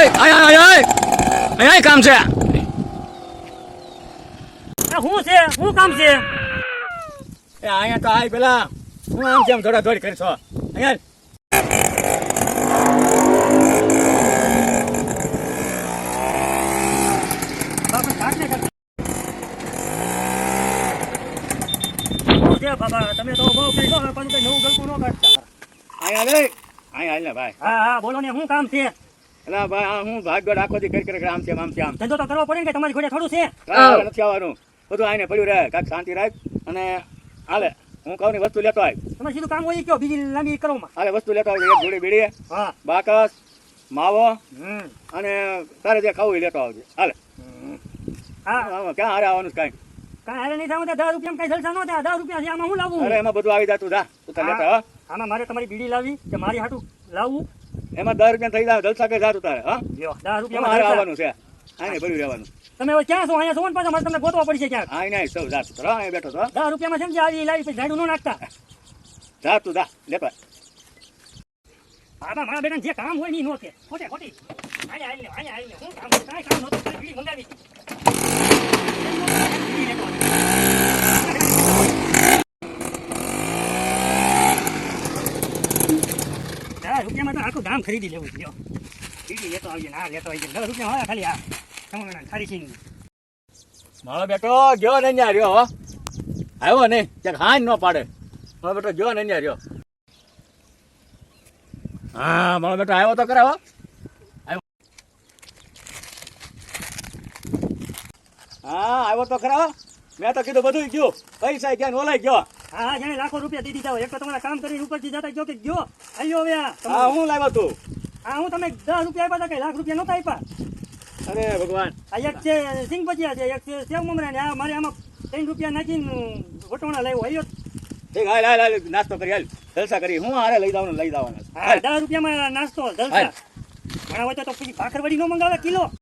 અહીંયા કામ છે. શું છે? શું કામ છે? એ અહીંયા તો આય પેલા હું આમ જેમ દોડા દોડી કરી છો અહીંયા. બાબા તમે તો બહુ કઈ પણ કઈ નવું ગલતું ન કાઢતા. અહીંયા રે અહીંયા હાલ ને ભાઈ. હા હા બોલો ને શું કામ છે? એટલે ભાઈ આ હું ભાગદોડ આખો દી કરી આમ છે આમ છે આમ. ધંધો તો કરવો પડે ને કે તમારી ઘોડે થોડું છે. નથી આવવાનું બધું આઈને પડ્યું રહે કાંઈક શાંતિ રાખ અને હાલે હું કહું ની વસ્તુ લેતો આય. તમારે સીધું કામ હોય કયો બીજી લાંબી કરવામાં. હાલે વસ્તુ લેતો આવજો. એક જોડી બીડી હા બાકસ માવો હમ અને તારે જે ખાવું એ લેતો આવજો. હાલે હા ક્યાં હારે આવવાનું છે કાંઈ? કાંઈ હારે નહીં થાવું તો 10 રૂપિયા કઈ જલસા ન થાય. 10 રૂપિયા છે આમાં હું લાવું? અરે એમાં બધું આવી જતું જા તું તારે લેતો. આમાં મારે તમારી બીડી લાવી કે મારી હાટું લાવવું? એમાં 10 રૂપિયા થઈ જાય જલસા કઈ જાતું તારે. હા લ્યો 10 એમાં રૂપિયા હારે આવવાનું છે આઈને પડ્યું રહેવાનું. તમે હવે ક્યાં છો? અહીંયા છો ને પાછા મારે તમને ગોતવા પડશે ક્યાંક. આઈ નહીં સૌ જાતું તારે અહીંયા બેઠો તો 10 રૂપિયામાં સમજી આવી લાવી પછી ઝાડું ન નાખતા. જાતું જા લેતો આય. બાબા મારા બેટા જે કામ હોય ને ઈ નો કે ખોટે ખોટી અહીંયા આવીને હું કામ કાંઈ કામ નહોતું ખાલી બીડી મંગાવી. રૂપિયામાં તો આખું ગામ ખરીદી લેવું છે. બીડી લેતો આવીએ ને આ લેતો આવીએ 10 રૂપિયા હોય ખાલી આ તમારા ખારી સિંગ. મારો બેટો ગયો ને અહીંયા રહ્યો હો. આવ્યો ને ક્યાંક હાન ન પાડે. મારો બેટો ગયો ને અહીંયા રહ્યો. હા મારો બેટો આવ્યો તો કરાવો. હા આવ્યો તો ખરા. મેં તો કીધું બધું ગયું પૈસા ક્યાં ઓલાઈ ગયો. હા હા જાણે લાખો રૂપિયા દીધી જાવ. એક તો તમારા કામ કરીને ઉપરથી જતા ગયો કે ગયો આવ્યો હવે હા હું લાવ્યો તું. હા હું તમે 10 રૂપિયા આપ્યા હતા કે લાખ રૂપિયા નહોતા આપ્યા? અરે ભગવાન. આ એક છે સિંગ ભજીયા છે, એક છે સેવ મમરા ને આ મારે આમાં 3 રૂપિયા નાખીને વટોણા લાવ્યો આવ્યો. ઠીક હાલ હાલ હાલ નાસ્તો કરી હાલ જલસા કરી. હું હારે લઈ જવાનું લઈ જવાના. હા 10 રૂપિયામાં નાસ્તો જલસા. ઘણા હોય તો પછી ભાખરવડી નો મંગાવે કિલો.